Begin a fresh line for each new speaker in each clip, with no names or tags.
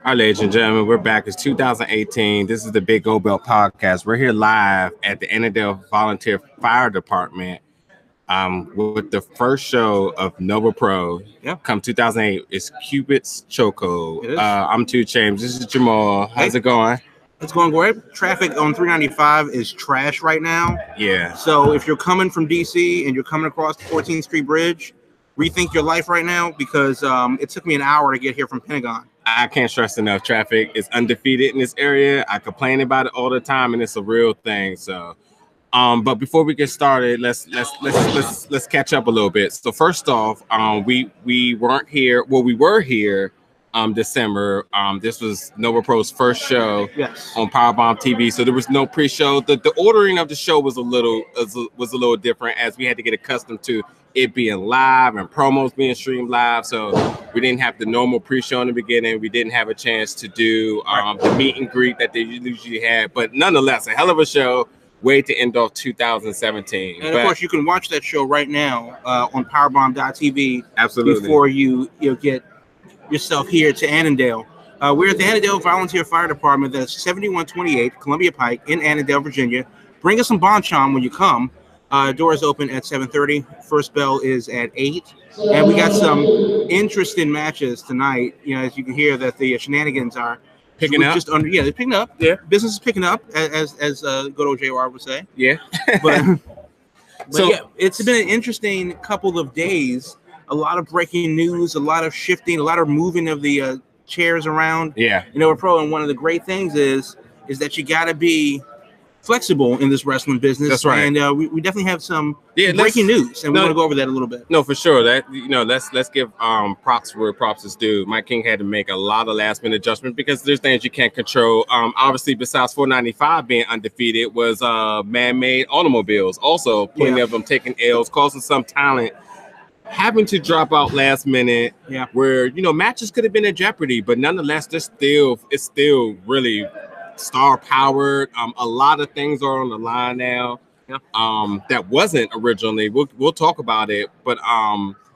All right, ladies and gentlemen, we're back. It's 2018. This is the Big Gold Belt podcast. We're here live at the Annandale Volunteer Fire Department with the first show of Nova Pro. Come 2008. It's Cupids Chokehold. I'm 2 Chains. This is Jamal. How's it going?
It's going great. Traffic on 395 is trash right now.
Yeah.
So if you're coming from DC and you're coming across the 14th Street Bridge, rethink your life right now because it took me an hour to get here from Pentagon.
I can't stress enough. Traffic is undefeated in this area. I complain about it all the time, and it's a real thing. So, but before we get started, let's catch up a little bit. So first off, we weren't here. Well, we were here December. This was Nova Pro's first show on Powerbomb TV. So there was no pre-show. The ordering of the show was a little different as we had to get accustomed to it being live and promos being streamed live. So we didn't have the normal pre-show in the beginning. We didn't have a chance to do the meet and greet that they usually had. But nonetheless, a hell of a show. Way to end off 2017.
And of course, you can watch that show right now on Powerbomb.tv.
Absolutely.
Before you get yourself here to Annandale. We're at the Annandale Volunteer Fire Department. That's 7128 Columbia Pike in Annandale, Virginia. Bring us some bonchon when you come. Doors open at 7:30. First bell is at 8. And we got some interesting matches tonight. You know, as you can hear that the shenanigans are
picking up.
They're picking up.
Yeah.
Business is picking up, as good old JR would say.
Yeah.
but yeah, it's been an interesting couple of days. A lot of breaking news, a lot of shifting, a lot of moving of the chairs around.
Yeah.
You know, we're pro, and one of the great things is that you got to be flexible in this wrestling business.
That's right.
And we definitely have some breaking news, and we want to go over that a little bit.
No, for sure. That let's give props where props is due. Mike King had to make a lot of last minute adjustments because there's things you can't control. Obviously, besides 495 being undefeated, was man-made automobiles. Also, plenty of them taking L's, causing some talent having to drop out last minute.
Yeah.
Where matches could have been in jeopardy, but nonetheless, it's still really star powered. A lot of things are on the line now. Yeah. That wasn't originally. We'll talk about it, but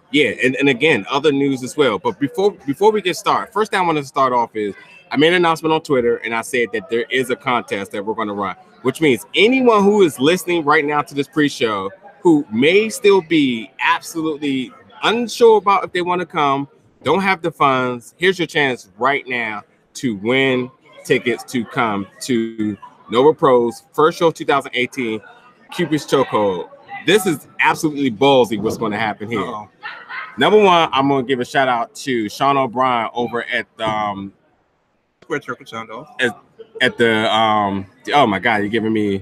yeah, and again, other news as well. But before we get started, first thing I want to start off is I made an announcement on Twitter and I said that there is a contest that we're going to run, which means anyone who is listening right now to this pre-show who may still be absolutely unsure about if they want to come, don't have the funds, here's your chance right now to win tickets to come to Nova Pro's first show of 2018, Cupids Chokehold. This is absolutely ballsy what's going to happen here.
Uh-oh.
Number one, I'm going to give a shout out to Sean O'Brien over at
Square Circle Sound Off.
At the oh my God, you're giving me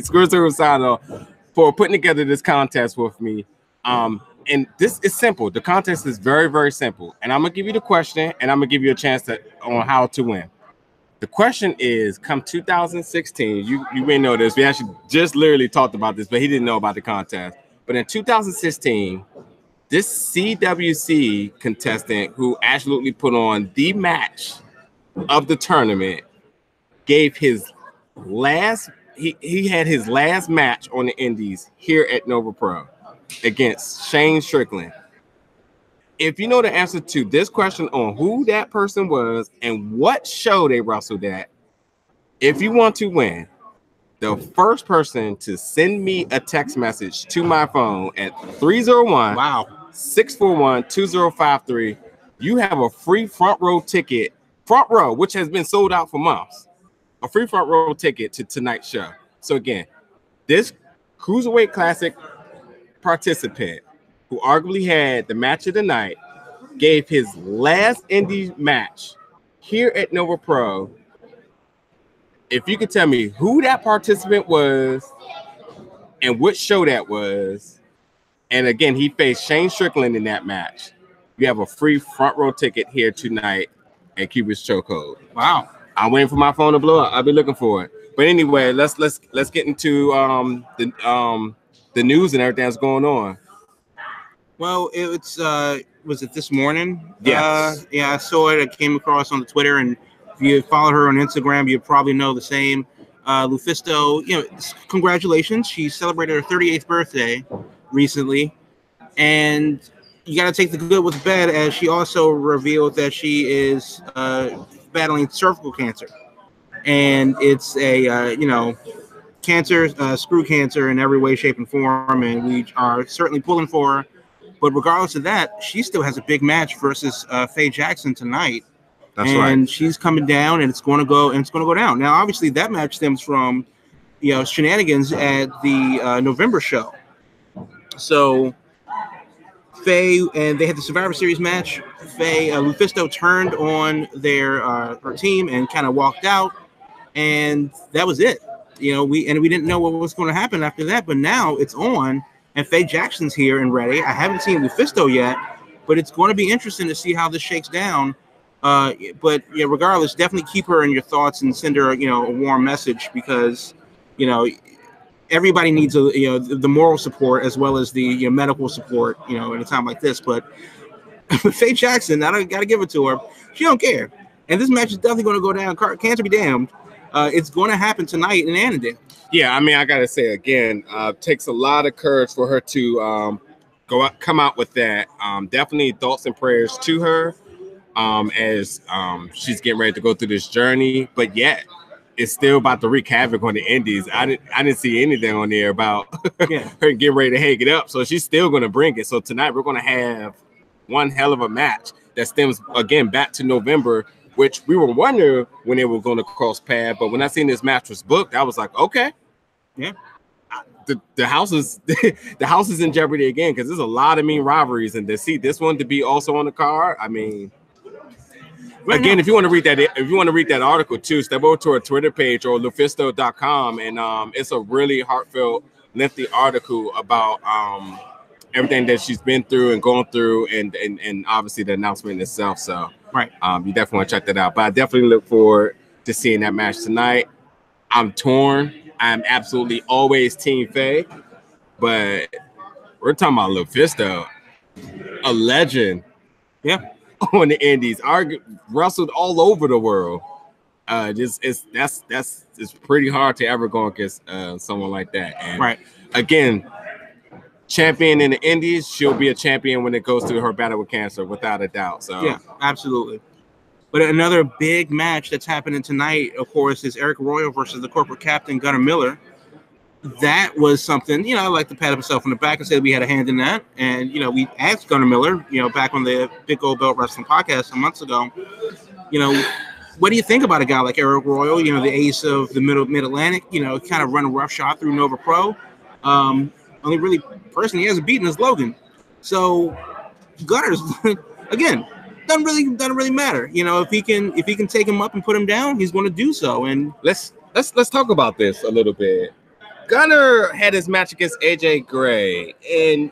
Square Circle Sound Off for putting together this contest with me. And this is simple. The contest is very, very simple. And I'm going to give you the question, and I'm going to give you a chance on how to win. The question is, come 2016, you may know this. We actually just literally talked about this, but he didn't know about the contest. But in 2016, this CWC contestant who absolutely put on the match of the tournament gave his last – he had his last match on the Indies here at Nova Pro against Shane Strickland. If you know the answer to this question on who that person was and what show they wrestled at, if you want to win, the first person to send me a text message to my phone at 301-641-2053, you have a free front row ticket, which has been sold out for months, a free front row ticket to tonight's show. So again, this Cruiserweight Classic participant who arguably had the match of the night gave his last indie match here at Nova Pro. If you could tell me who that participant was and what show that was, and again, he faced Shane Strickland in that match, you have a free front row ticket here tonight at Cupids Chokehold.
Wow.
I'm waiting for my phone to blow up. I'll be looking for it. But anyway, let's get into the news and everything that's going on.
Well, was it this morning?
Yes.
Yeah, I saw it. I came across on the Twitter, and if you follow her on Instagram, you probably know the same. LuFisto, congratulations. She celebrated her 38th birthday recently, and you got to take the good with the bad, as she also revealed that she is battling cervical cancer, and it's a cancer, screw cancer in every way, shape, and form, and we are certainly pulling for her. But regardless of that, she still has a big match versus Faye Jackson tonight.
That's
and
right.
She's coming down, and it's going to go down. Now, obviously, that match stems from shenanigans at the November show. So Faye, and they had the Survivor Series match. Faye, LuFisto turned on her team and kind of walked out, and that was it. We didn't know what was going to happen after that, but now it's on, and Faye Jackson's here and ready. I haven't seen LuFisto yet, but it's going to be interesting to see how this shakes down. But regardless, definitely keep her in your thoughts and send her a warm message, because everybody needs the moral support as well as the medical support in a time like this. But Faye Jackson, I got to give it to her. She don't care, and this match is definitely going to go down. Cancer be damned. It's going to happen tonight in Annandale.
Yeah, I mean, I gotta say again, takes a lot of courage for her to come out with that. Definitely thoughts and prayers to her as she's getting ready to go through this journey. But yet, it's still about to wreak havoc on the Indies. I didn't see anything on there about her getting ready to hang it up. So she's still going to bring it. So tonight we're going to have one hell of a match that stems again back to November, which we were wondering when they were going to cross paths. But when I seen this match was booked, I was like, okay,
yeah,
the house is the house is in jeopardy again, because there's a lot of mean rivalries, and to see this one to be also on the card, I mean. Again, if you want to read that article too, step over to our Twitter page or LuFisto.com, and it's a really heartfelt, lengthy article about everything that she's been through and going through, and obviously the announcement itself. So
right,
you definitely want to check that out. But I definitely look forward to seeing that match tonight. I'm torn. I'm absolutely always Team Faye, but we're talking about LuFisto, a legend.
Yeah.
On the Indies, wrestled all over the world. It's pretty hard to ever go against someone like that. And
right,
again, champion in the Indies, she'll be a champion when it goes to her battle with cancer, without a doubt. So
yeah, absolutely. But another big match that's happening tonight, of course, is Arik Royal versus the corporate captain Gunnar Miller. That was something, I like to pat himself on the back and say we had a hand in that. And, we asked Gunnar Miller, back on the Big Old Belt Wrestling podcast some months ago, what do you think about a guy like Arik Royal, the ace of the Mid-Atlantic, kind of run a rough shot through Nova Pro. Only really person he hasn't beaten is Logan. So Gunnar's, again, doesn't really matter. If he can take him up and put him down, he's going to do so. And
let's talk about this a little bit. Gunnar had his match against AJ Gray and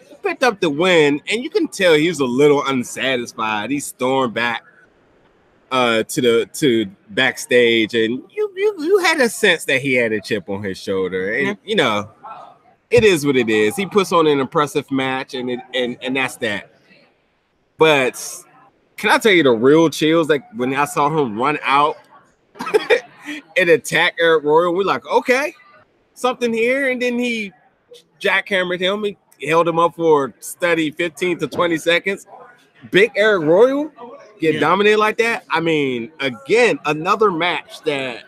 he picked up the win, and you can tell he was a little unsatisfied. He stormed back to backstage, and you had a sense that he had a chip on his shoulder. And it is what it is. He puts on an impressive match, and that's that. But can I tell you the real chills? Like when I saw him run out and attack Arik Royal, we're like, okay, something here. And then he jackhammered him. He held him up for a steady 15 to 20 seconds. Big Arik Royal get dominated like that. I mean, again, another match that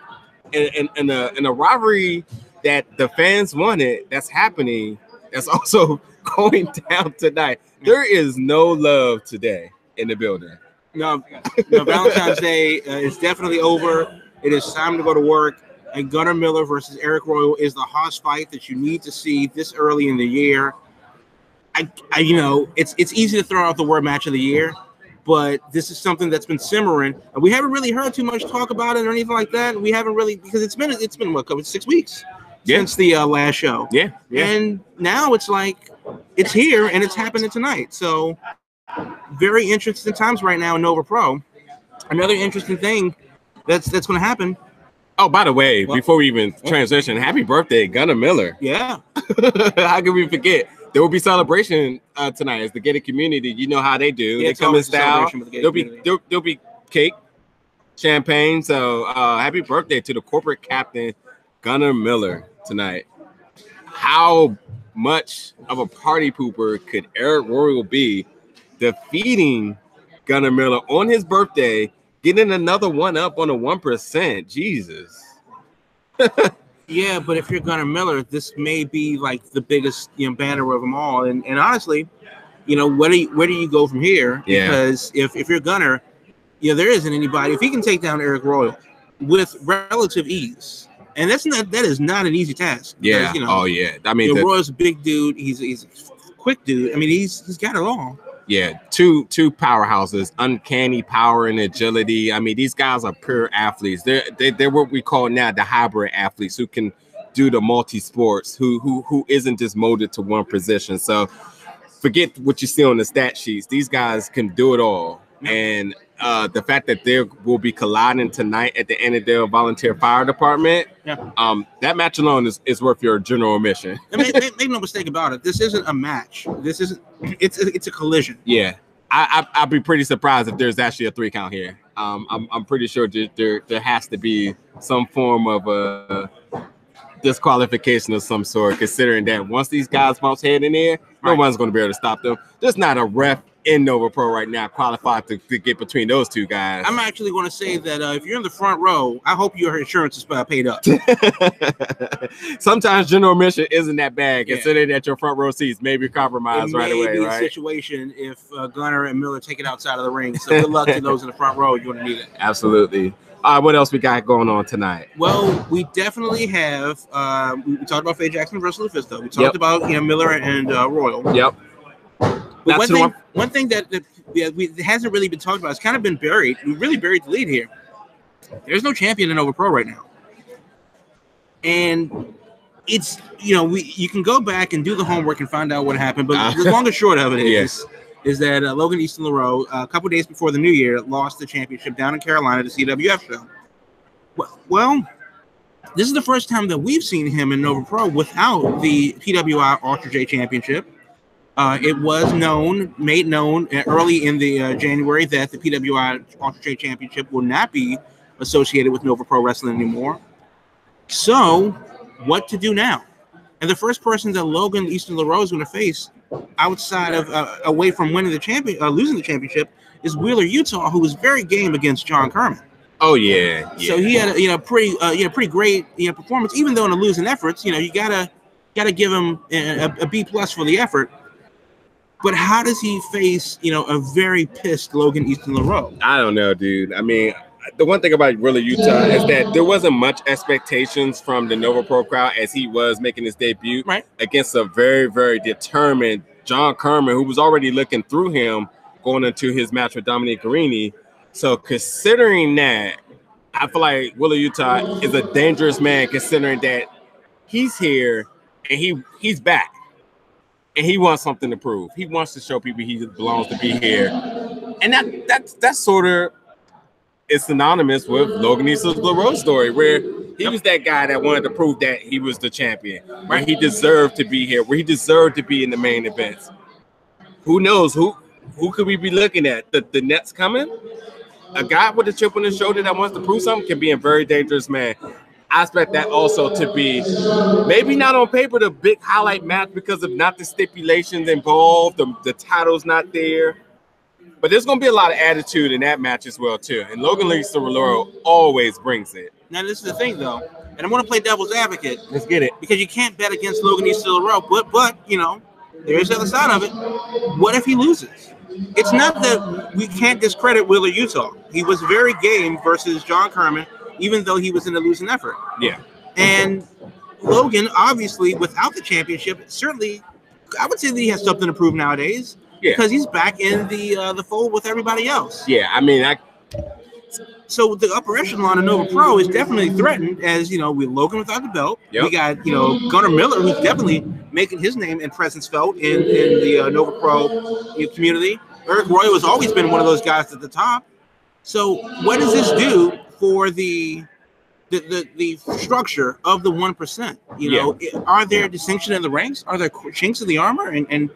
in a rivalry that the fans wanted, that's happening. That's also going down tonight. There is no love today in the building.
No, Valentine's Day is definitely over. It is time to go to work. And Gunnar Miller versus Arik Royal is the hoss fight that you need to see this early in the year. It's easy to throw out the word match of the year, but this is something that's been simmering, and we haven't really heard too much talk about it or anything like that. We haven't really, because it's been what, 6 weeks since the last show. Yeah. And now it's like it's here and it's happening tonight. So very interesting times right now in Nova Pro. Another interesting thing that's going to happen.
Oh, by the way, before we even transition, happy birthday, Gunnar Miller.
Yeah.
How can we forget? There will be celebration tonight as the gated community. You know how they do.
Yeah,
they come in style. There'll be cake, champagne. So happy birthday to the corporate captain, Gunnar Miller, tonight. How much of a party pooper could Arik Royal be defeating Gunnar Miller on his birthday, getting another one up on the 1%. Jesus.
Yeah, but if you're Gunnar Miller, this may be like the biggest banner of them all. And honestly, where do you go from here?
Yeah.
Because if you're Gunnar, there isn't anybody. If he can take down Arik Royal with relative ease, and that is not an easy task.
Yeah.
Because,
oh yeah. I mean,
Royal's a big dude. He's a quick dude. I mean, he's got it all.
Yeah, two powerhouses, uncanny power and agility. I mean, these guys are pure athletes. They're what we call now the hybrid athletes who can do the multi-sports, who isn't just molded to one position. So forget what you see on the stat sheets. These guys can do it all. And the fact that they will be colliding tonight at the Annandale Volunteer Fire Department, that match alone is worth your general admission.
Make no mistake about it. This isn't a match. It's a collision.
Yeah, I'd be pretty surprised if there's actually a 3 count here. I'm pretty sure there has to be some form of a disqualification of some sort, considering that once these guys bounce head in there, no one's going to be able to stop them. There's not a ref in Nova Pro right now qualified to get between those two guys.
I'm actually going to say that if you're in the front row, I hope your insurance is paid up.
Sometimes general admission isn't that bad, considering that your front row seats may be compromised right away.
It may be a situation if Gunnar and Miller take it outside of the ring. So good luck to those in the front row. You're going to need it.
Absolutely. All right, what else we got going on tonight?
Well, we definitely have. We talked about Faye Jackson versus LuFisto. We talked about Miller and Royal.
Yep.
But one thing that hasn't really been talked about, it's kind of been buried. We really buried the lead here. There's no champion in Nova Pro right now, and it's you can go back and do the homework and find out what happened. But the long and short of it is that Logan, Easton, LaRoux, a couple days before the New Year, lost the championship down in Carolina to CWF show. Well, this is the first time that we've seen him in Nova Pro without the PWI Ultra J Championship. It was made known early in the January that the PWI Ultra J Championship will not be associated with Nova Pro Wrestling anymore. So, what to do now? And the first person that Logan, Easton, LaRoux is going to face, outside of away from winning the losing the championship, is Wheeler Utah, who was very game against John Kerman.
Oh yeah.
So he had a pretty great performance, even though in the losing efforts, you gotta give him a B+ for the effort. But how does he face, a very pissed Logan, Easton, LaRoux?
I don't know, dude. I mean, the one thing about Wheeler Utah is that there wasn't much expectations from the Nova Pro crowd as he was making his debut against a very, very determined John Kerman, who was already looking through him going into his match with Dominic Carini. So considering that, I feel like Wheeler Utah is a dangerous man, considering that he's here and he's back. And he wants something to prove. He wants to show people he belongs to be here. And that's sort of is synonymous with Logan Easton's LaRoux story, where he was that guy that wanted to prove that he was the champion, where he deserved to be here, where he deserved to be in the main events. Who knows? Who could we be looking at? The Nets coming? A guy with a chip on his shoulder that wants to prove something can be a very dangerous man. I expect that also to be maybe not on paper the big highlight match because of not the stipulations involved, the title's not there. But there's going to be a lot of attitude in that match as well, too. And Logan Easton LaRoux always brings it.
Now, this is the thing, though. And I want to play devil's advocate.
Let's get it.
Because you can't bet against Logan Easton LaRoux. But there's the other side of it. What if he loses? It's not that we can't discredit Wheeler Utah. He was very game versus John Kerman, even though he was in the losing effort.
Yeah.
And Logan, obviously, without the championship, certainly, I would say that he has something to prove nowadays. Yeah. Because he's back in the fold with everybody else.
Yeah, I mean,
So the upper echelon of Nova Pro is definitely threatened, as with Logan without the belt. Yep. We got Gunnar Miller, who's definitely making his name and presence felt in the Nova Pro community. Arik Royal has always been one of those guys at the top. So what does this do for the structure of the 1%? Are there distinction in the ranks? Are there chinks in the armor and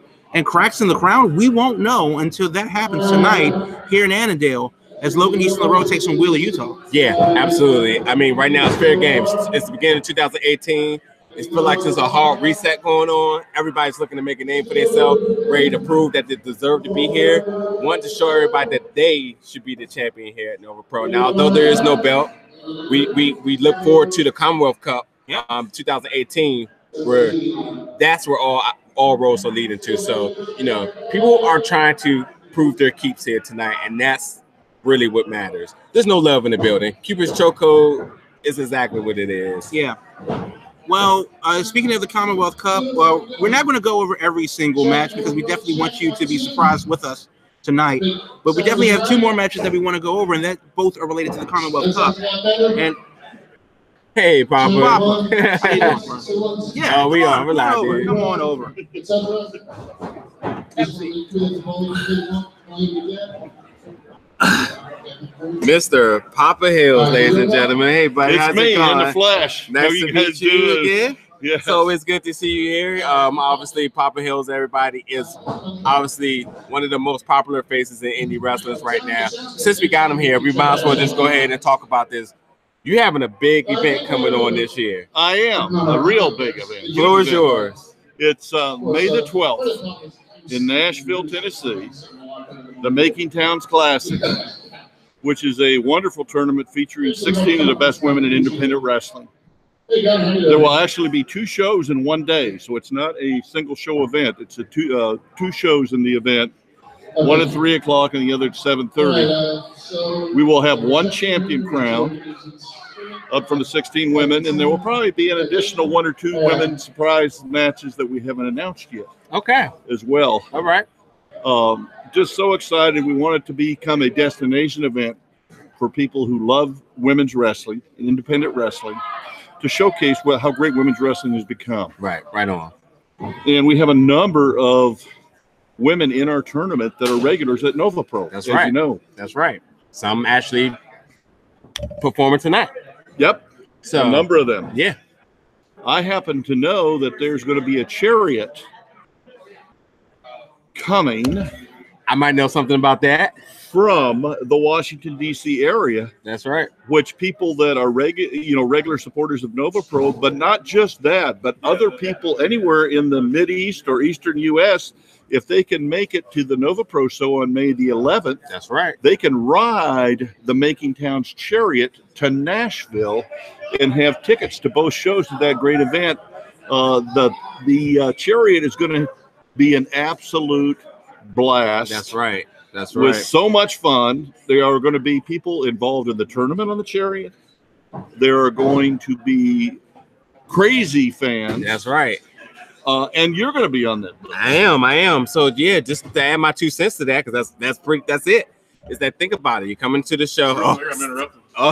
cracks in the crown? We won't know until that happens tonight here in Annandale, as Logan Easton LaRoux takes on Wheeler Utah.
Yeah, absolutely. I mean, right now it's fair game. It's the beginning of 2018. It feels like there's a hard reset going on. Everybody's looking to make a name for themselves, ready to prove that they deserve to be here. Want to show everybody that they should be the champion here at Nova Pro. Now, although there is no belt, we look forward to the Commonwealth Cup 2018, where that's where all roads are leading to. So, you know, people are trying to prove their keeps here tonight, and that's really what matters. There's no love in the building. Cupid's Chokehold is exactly what it is.
Yeah. Well, speaking of the Commonwealth Cup, well, we're not going to go over every single match because we definitely want you to be surprised with us tonight. But we definitely have 2 more matches that we want to go over, and that both are related to the Commonwealth Cup. And
hey, Papa.
How you doing, yeah,
we are. We're live, dude.
Come on over.
Mr. Papa Hills, ladies and gentlemen. Hey, buddy.
It's
how's
me
it going?
in the flesh.
Nice to meet you again.
Yeah.
So it's good to see you here. Obviously, Papa Hills, everybody, is obviously one of the most popular faces in indie wrestlers right now. Since we got him here, we might as well just go ahead and talk about this. You're having a big event coming on this year.
I am. A real big event.
Floor is yours.
It's May the 12th in Nashville, Tennessee, the Making Towns Classic, which is a wonderful tournament featuring 16 of the best women in independent wrestling. There will actually be 2 shows in one day, so it's not a single show event. It's two shows in the event, one at 3 o'clock and the other at 7:30. We will have 1 champion crowned up from the 16 women, and there will probably be an additional 1 or 2 women surprise matches that we haven't announced yet.
Okay.
As well.
All right.
Just so excited. We want it to become a destination event for people who love women's wrestling and independent wrestling, to showcase how great women's wrestling has become.
Right on.
And we have a number of women in our tournament that are regulars at Nova Pro.
That's right.
You know.
That's right. Some actually performing tonight.
Yep.
So
a number of them.
Yeah.
I happen to know that there's going to be a chariot coming.
I might know something about that.
From the Washington, D.C. area.
That's right.
Which people that are regular supporters of Nova Pro, but not just that, but other people anywhere in the Mideast or Eastern U.S., if they can make it to the Nova Pro show on May the 11th,
that's right,
they can ride the Making Towns chariot to Nashville and have tickets to both shows to that great event. The chariot is going to be an absolute blast.
That's right. That's right.
With so much fun. There are going to be people involved in the tournament on the chariot. There are going to be crazy fans.
That's right.
And you're going to be on that.
I am. So yeah, just to add my 2 cents to that, because that's it. Is that think about it? You come into the show.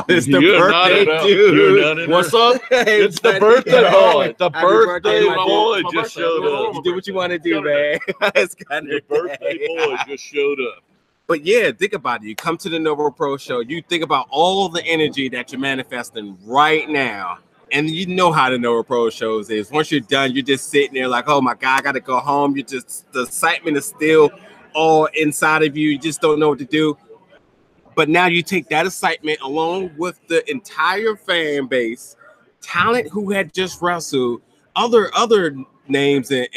It's the birthday dude.
What's up?
Hey,
it's the birthday boy. The birthday boy just showed up.
You do what you want to do, man. It's kind
of the birthday boy just showed up.
But yeah, think about it. You come to the Nova Pro show. You think about all the energy that you're manifesting right now. And you know how the Nova Pro shows is. Once you're done, you're just sitting there like, oh my God, I got to go home. The excitement is still all inside of you. You just don't know what to do. But now you take that excitement along with the entire fan base, talent who had just wrestled, other names and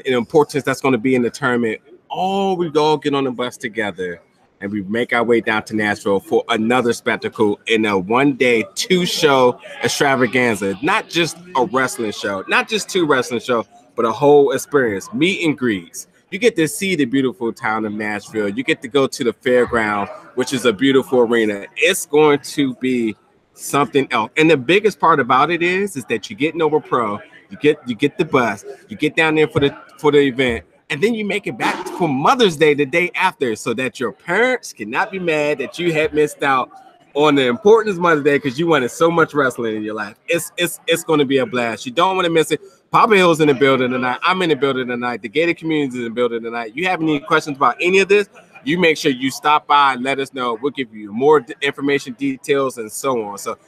importance that's going to be in the tournament. We all get on the bus together and we make our way down to Nashville for another spectacle in a 1-day 2-show extravaganza. Not just a wrestling show, not just 2 wrestling shows, but a whole experience. Meet and greets. You get to see the beautiful town of Nashville. You get to go to the fairground, which is a beautiful arena. It's going to be something else. And the biggest part about it is that you get Nova Pro, you get the bus, you get down there for the event, and then you make it back for Mother's Day the day after, so that your parents cannot be mad that you had missed out on the importance of Mother's Day because you wanted so much wrestling in your life. It's going to be a blast. You don't want to miss it. Papa Hill's in the building tonight. I'm in the building tonight. The gated community is in the building tonight. You have any questions about any of this, you make sure you stop by and let us know. We'll give you more information, details, and so on. So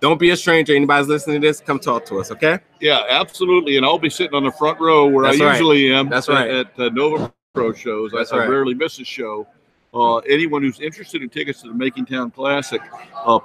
don't be a stranger. Anybody's listening to this, come talk to us, okay?
Yeah, absolutely. And I'll be sitting on the front row where I usually am.
That's right.
At Nova Pro shows. I rarely miss a show. Anyone who's interested in tickets to the Making Town Classic,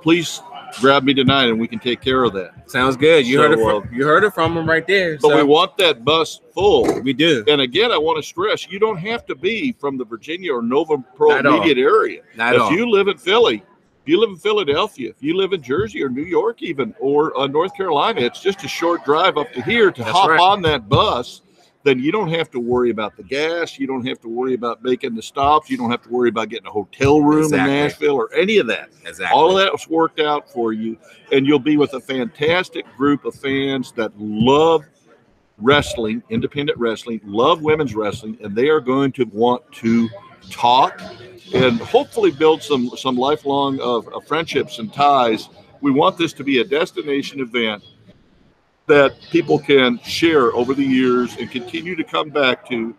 please grab me tonight and we can take care of that.
Sounds good. You heard it from him right there.
But we want that bus full.
We do.
And again, I want to stress, you don't have to be from the Virginia or Nova Pro immediate area. If you live in Philly, if you live in Philadelphia, if you live in Jersey or New York even, or North Carolina, it's just a short drive up to here to hop on that bus. Then you don't have to worry about the gas. You don't have to worry about making the stops. You don't have to worry about getting a hotel room in Nashville or any of that. All of that was worked out for you. And you'll be with a fantastic group of fans that love wrestling, independent wrestling, love women's wrestling, and they are going to want to talk and hopefully build some lifelong of friendships and ties. We want this to be a destination event that people can share over the years and continue to come back to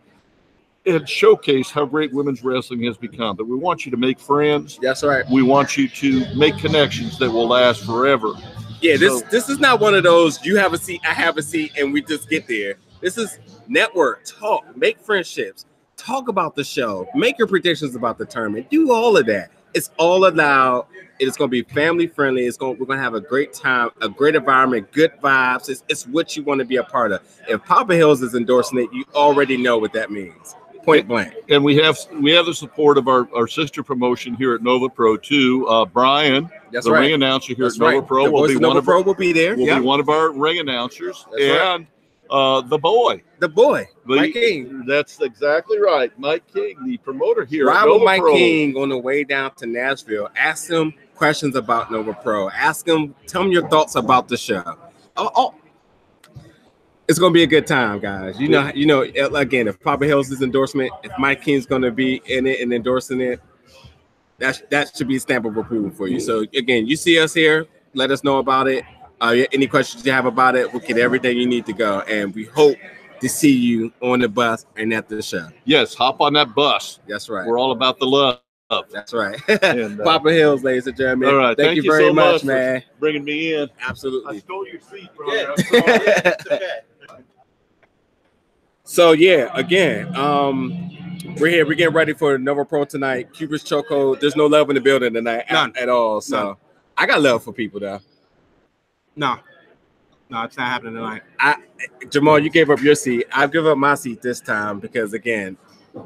and showcase how great women's wrestling has become. But we want you to make friends.
That's right.
We want you to make connections that will last forever.
Yeah, this is not one of those you have a seat, I have a seat, and we just get there. This is network, talk, make friendships, talk about the show, make your predictions about the tournament, do all of that. It's all allowed. It's going to be family friendly. We're going to have a great time, a great environment, good vibes. It's what you want to be a part of. If Papa Hills is endorsing it, you already know what that means. Point blank.
And we have the support of our sister promotion here at Nova Pro too. Brian, ring announcer here at Nova Pro, will be one of our ring announcers. And the boy, Mike King. That's exactly right. Mike King, the promoter here.
Ride with Mike King on the way down to Nashville. Ask him questions about Nova Pro. Tell him your thoughts about the show. It's gonna be a good time, guys. You know. Again, if Papa Hills' endorsement, if Mike King's gonna be in it and endorsing it, that should be a stamp of approval for you. So again, you see us here, let us know about it. Any questions you have about it, we'll get everything you need to go. And we hope to see you on the bus and at the show.
Yes, hop on that bus.
That's right.
We're all about the love.
That's right. And, Papa Hills, ladies and gentlemen.
All right.
Thank you very so much, man.
For bringing me in.
Absolutely.
I stole your seat, brother. Yeah.
So, yeah, again, we're here. We're getting ready for Nova Pro tonight. Cupids Chokehold. There's no love in the building tonight at all. So, I got love for people, though.
No, it's not happening tonight.
Jamal, you gave up your seat. I've given up my seat this time because, again,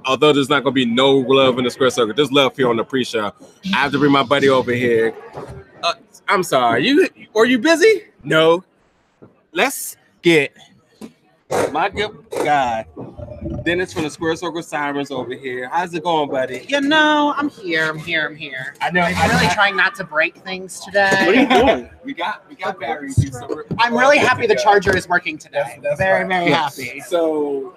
although there's not going to be no love in the square circle, there's love here on the pre-show. I have to bring my buddy over here. I'm sorry. Are you busy? No. Let's get my good guy, Dennis from the Square Circle Sirens over here. How's it going, buddy?
You know, I'm here.
I know.
I'm really trying not to break things today.
What are you doing? We got batteries. So
I'm really happy the charger is working today.
That's
very,
right.
very happy.
So,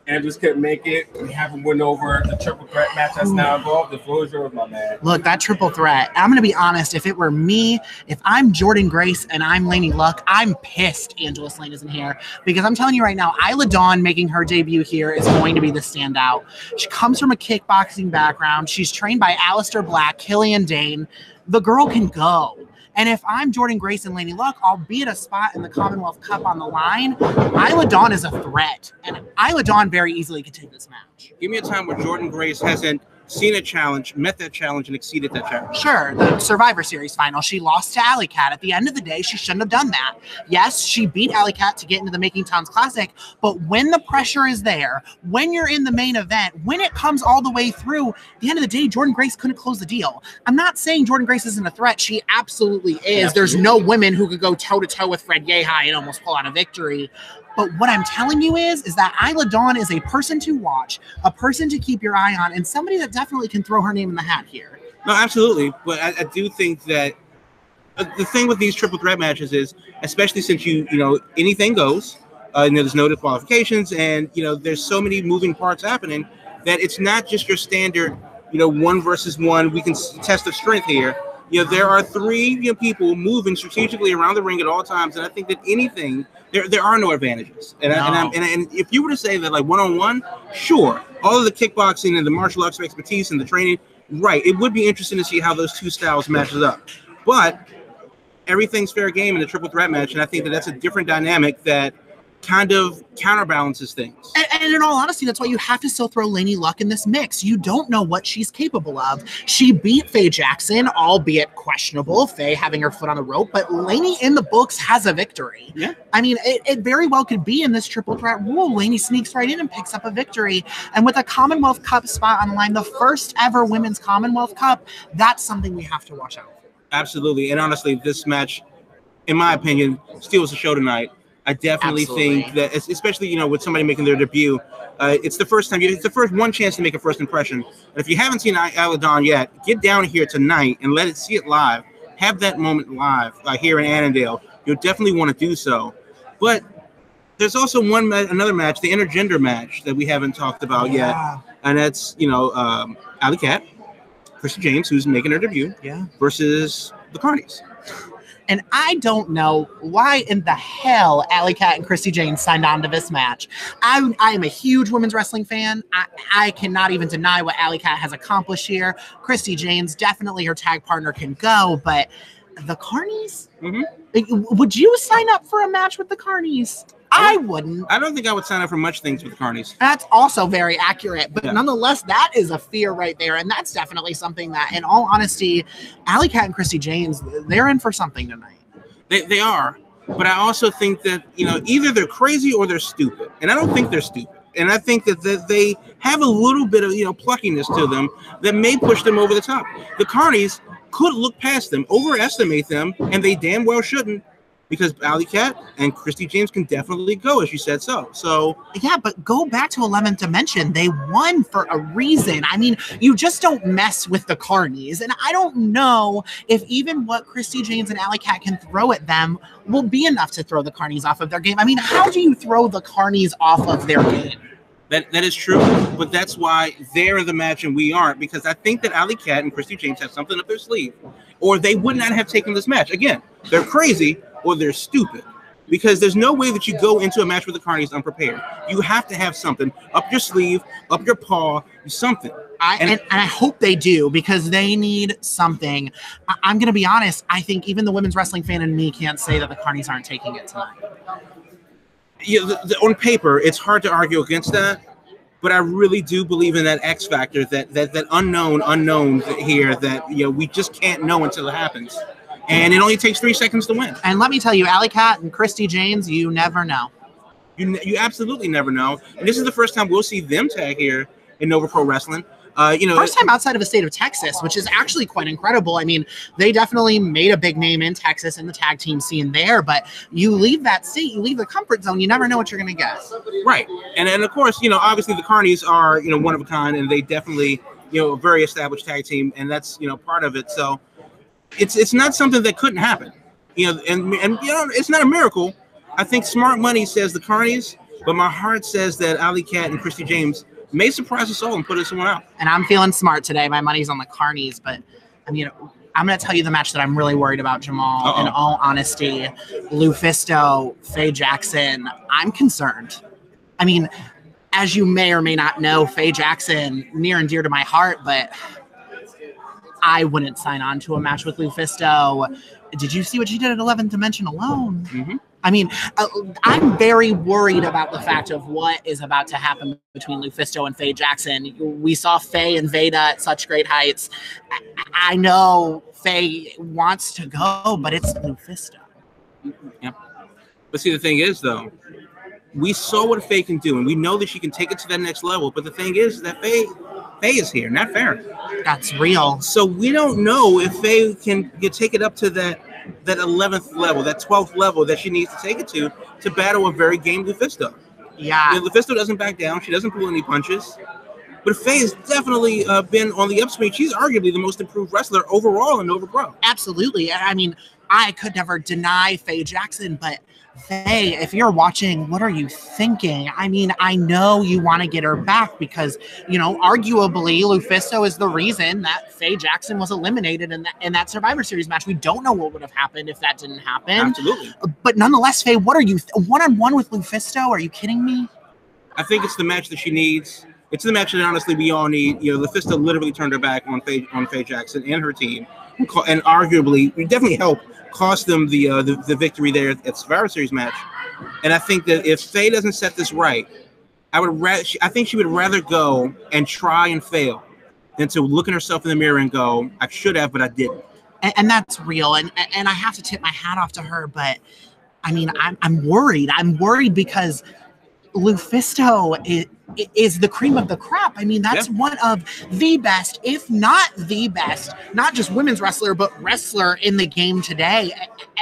Andrews couldn't make it. We haven't went over the triple threat match that's now involved. The floor is yours, my man.
Look, that triple threat. I'm going to be honest. If it were me, if I'm Jordynne Grace and I'm Laynie Luck, I'm pissed Angelus Layne isn't here. Because I'm telling you right now, Isla Dawn making her debut here is going to be the standout. She comes from a kickboxing background. She's trained by Alistair Black, Killian Dane. The girl can go. And if I'm Jordynne Grace and Laynie Luck, I'll be at a spot in the Commonwealth Cup on the line. Isla Dawn is a threat, and Isla Dawn very easily could take this match.
Give me a time where Jordynne Grace hasn't seen a challenge, met that challenge, and exceeded that challenge.
Sure, the Survivor Series final, she lost to Alley Cat. At the end of the day, she shouldn't have done that. Yes, she beat Alley Cat to get into the Making Towns Classic, but when the pressure is there, when you're in the main event, when it comes all the way through, at the end of the day, Jordynne Grace couldn't close the deal. I'm not saying Jordynne Grace isn't a threat. She absolutely is. There's no women who could go toe-to-toe with Fred Yehi and almost pull out a victory. But what I'm telling you is that Isla Dawn is a person to watch, a person to keep your eye on, and somebody that definitely can throw her name in the hat here.
No, absolutely. But I do think that the thing with these triple threat matches is, especially since you know, anything goes, there's no disqualifications, and, there's so many moving parts happening that it's not just your standard, 1 versus 1. We can test the strength here. There are 3 people moving strategically around the ring at all times, and I think that anything, there are no advantages. And if you were to say that, like, one-on-one, sure, all of the kickboxing and the martial arts expertise and the training, right, it would be interesting to see how those 2 styles matches up. But everything's fair game in a triple threat match, and I think that that's a different dynamic that kind of counterbalances things.
And in all honesty, that's why you have to still throw Laynie Luck in this mix. You don't know what she's capable of. She beat Faye Jackson, albeit questionable, Faye having her foot on the rope, but Laynie in the books has a victory.
Yeah.
I mean, it very well could be in this triple threat rule. Laynie sneaks right in and picks up a victory. And with a Commonwealth Cup spot on the line, the first ever Women's Commonwealth Cup, that's something we have to watch out for.
Absolutely. And honestly, this match, in my opinion, steals the show tonight. I definitely think that, especially, you know, with somebody making their debut, it's the first time, it's the first one chance to make a first impression. And if you haven't seen Isla yet, get down here tonight and see it live. Have that moment live here in Annandale. You'll definitely want to do so. But there's also another match, the intergender match that we haven't talked about yet. And that's, you know, Alley Cat, Christi Jaynes, who's making her debut, versus the Carnies.
And I don't know why in the hell Alley Cat and Christi Jaynes signed on to this match. I am a huge women's wrestling fan. I cannot even deny what Alley Cat has accomplished here. Christi Jaynes, definitely her tag partner can go, but the Carnies? Would you sign up for a match with the Carnies? I wouldn't.
I don't think I would sign up for much things with the Carnies.
That's also very accurate, but nonetheless, that is a fear right there, and that's definitely something that, in all honesty, Alley Cat and Christi Jaynes, they're in for something tonight.
They are, but I also think that, you know, either they're crazy or they're stupid, and I don't think they're stupid. And I think that they have a little bit of, you know, pluckiness to them that may push them over the top. The Carnies could look past them, overestimate them, and they damn well shouldn't. Because Alley Cat and Christi Jaynes can definitely go, as you said so. So
yeah, but go back to 11th Dimension. They won for a reason. I mean, you just don't mess with the Carnies. And I don't know if even what Christi Jaynes and Alley Cat can throw at them will be enough to throw the Carnies off of their game. I mean, how do you throw the Carnies off of their game?
That is true, but that's why they're in the match and we aren't, because I think that Alley Cat and Christi Jaynes have something up their sleeve, or they would not have taken this match. Again, they're crazy or they're stupid, because there's no way that you go into a match with the Carnies unprepared. You have to have something up your sleeve, up your paw, something.
And I hope they do, because they need something. I'm going to be honest. I think even the women's wrestling fan in me can't say that the Carnies aren't taking it tonight.
Yeah, on paper, it's hard to argue against that, but I really do believe in that X factor, that unknown here that, you know, we just can't know until it happens, and it only takes 3 seconds to win.
And let me tell you, Alley Cat and Christi Jaynes, you never know.
You absolutely never know, and this is the first time we'll see them tag here in Nova Pro Wrestling. You know,
first time outside of the state of Texas, which is actually quite incredible. I mean, they definitely made a big name in Texas in the tag team scene there, but you leave that state, you leave the comfort zone, you never know what you're going to get.
Right. And of course, you know, obviously the Carnies are, you know, one of a kind, and they definitely, you know, a very established tag team, and that's, you know, part of it. So it's not something that couldn't happen, you know, and you know, it's not a miracle. I think smart money says the Carnies, but my heart says that Alley Cat and Christi Jaynes may surprise us all and put us someone out.
And I'm feeling smart today. My money's on the Carnies, but I mean, I'm going to tell you the match that I'm really worried about, Jamal. In all honesty, LuFisto, Faye Jackson, I'm concerned. I mean, as you may or may not know, Faye Jackson, near and dear to my heart, but I wouldn't sign on to a match with LuFisto. Did you see what she did at 11th Dimension alone?
Mm-hmm.
I mean, I'm very worried about the fact of what is about to happen between LuFisto and Faye Jackson. We saw Faye and Veda at such great heights. I know Faye wants to go, but it's LuFisto.
Yeah. But see, the thing is, though, we saw what Faye can do, and we know that she can take it to that next level. But the thing is that Faye is here, not Farron.
That's real.
So we don't know if Faye can take it up to that 11th level, that 12th level that she needs to take it to battle a very game LuFisto.
Yeah.
You know, LuFisto doesn't back down. She doesn't pull any punches. But Faye has definitely been on the upswing. She's arguably the most improved wrestler overall in Nova Pro.
Absolutely. I mean, I could never deny Faye Jackson, but Faye, if you're watching, what are you thinking? I mean, I know you want to get her back because, you know, arguably LuFisto is the reason that Faye Jackson was eliminated in that Survivor Series match. We don't know what would have happened if that didn't happen.
Absolutely.
But nonetheless, Faye, what are you, one-on-one with LuFisto? Are you kidding me?
I think it's the match that she needs. It's the match that honestly we all need. You know, LuFisto literally turned her back on Faye Jackson and her team, and arguably, it definitely helped cost them the victory there at Survivor Series match. And I think that if Faye doesn't set this right, I think she would rather go and try and fail than to look at herself in the mirror and go, I should have, but I didn't.
And that's real. And I have to tip my hat off to her. But I mean, I'm worried. I'm worried because LuFisto is the cream of the crop. I mean, that's one of the best, if not the best, not just women's wrestler, but wrestler in the game today.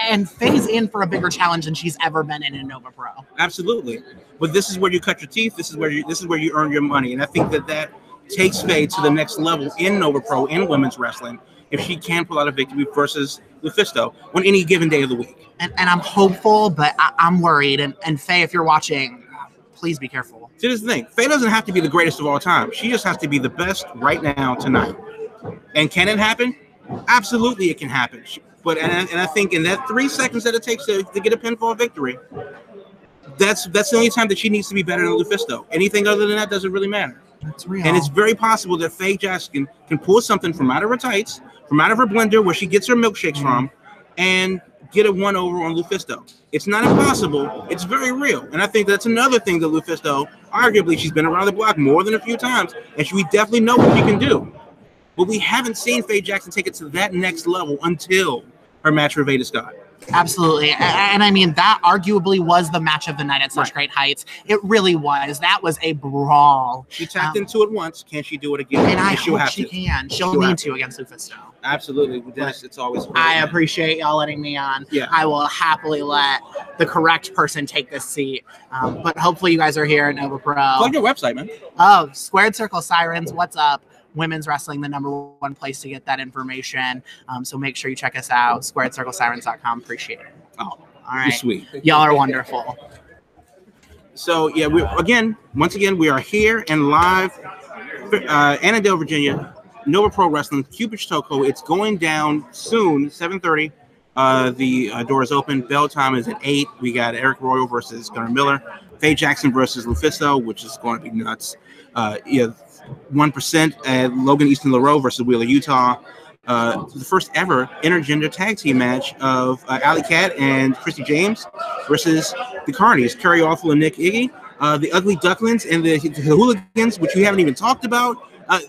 And Faye's in for a bigger challenge than she's ever been in Nova Pro.
Absolutely. But this is where you cut your teeth. This is where you earn your money. And I think that takes Faye to the next level in Nova Pro, in women's wrestling, if she can pull out a victory versus LuFisto on any given day of the week.
And I'm hopeful, but I'm worried. And Faye, if you're watching, please be careful.
See, this is the thing. Faye doesn't have to be the greatest of all time. She just has to be the best right now, tonight. And can it happen? Absolutely, it can happen. But I think in that 3 seconds that it takes to get a pinfall victory, that's the only time that she needs to be better than LuFisto. Anything other than that doesn't really matter.
That's real.
And it's very possible that Faye Jackson can pull something from out of her tights, from out of her blender where she gets her milkshakes from, and get a one-over on LuFisto. It's not impossible. It's very real. And I think that's another thing that LuFisto, arguably, she's been around the block more than a few times, and we definitely know what she can do. But we haven't seen Faye Jackson take it to that next level until her match with Veda Scott.
Absolutely. And I mean, that arguably was the match of the night at such great heights. It really was. That was a brawl.
She tapped into it once. Can she do it again?
And I hope she can. She'll need to against LuFisto.
Absolutely. It's always great.
I appreciate y'all letting me on.
Yeah.
I will happily let the correct person take this seat. But hopefully you guys are here at Nova Pro.
Plug your website, man.
Oh, Squared Circle Sirens. What's up? Women's wrestling, the #1 place to get that information. So make sure you check us out. SquaredCircleSirens.com. Appreciate it.
Oh,
all right.
Sweet.
Y'all are wonderful.
So yeah, once again we are here and live, Annandale, Virginia, Nova Pro Wrestling, Cupids Chokehold. It's going down soon, 7:30. The door is open. Bell time is at 8. We got Arik Royal versus Gunnar Miller, Faye Jackson versus LuFisto, which is going to be nuts. 1%, Logan, Easton, LaRoux versus Wheeler, Utah. The first ever intergender tag team match of Allie and Christi Jaynes versus the Carnies, Kerry and Nick Iggy, the Ugly Ducklings and the Hooligans, which we haven't even talked about.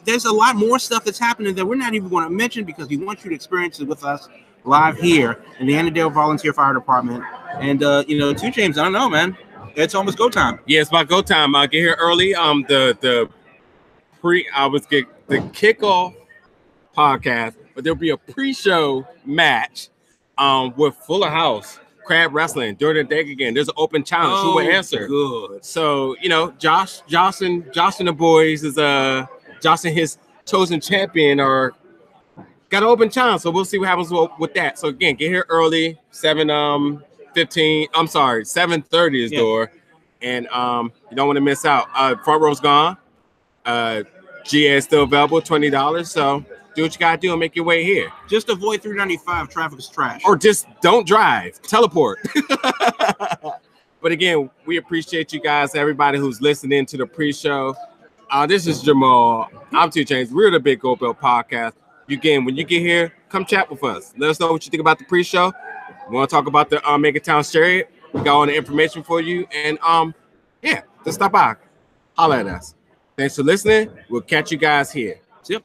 There's a lot more stuff that's happening that we're not even going to mention because we want you to experience it with us live here in the Annandale Volunteer Fire Department. And, too, James, I don't know, man. It's almost go time.
Yeah, it's about go time. I'll get here early. The kickoff podcast, but there'll be a pre-show match with Fuller House, Crab Wrestling, during the day again. There's an open challenge. Who will answer?
Good.
So, Josh and the boys is Josh and his chosen champion are got an open challenge. So we'll see what happens with that. So again, get here early, 7:30 is door. And you don't want to miss out. Front row's gone. GA is still available, $20. So do what you gotta do and make your way here.
Just avoid 395. Traffic is trash.
Or just don't drive. Teleport. But again, we appreciate you guys, everybody who's listening to the pre-show. This is Jamal. I'm 2 Chainz. We're the Big Gold Belt Podcast. Again, when you get here, come chat with us. Let us know what you think about the pre-show. We want to talk about the Megatown Chariot. We got all the information for you. And just stop by. Holla at us. Thanks for listening. We'll catch you guys here.
Yep.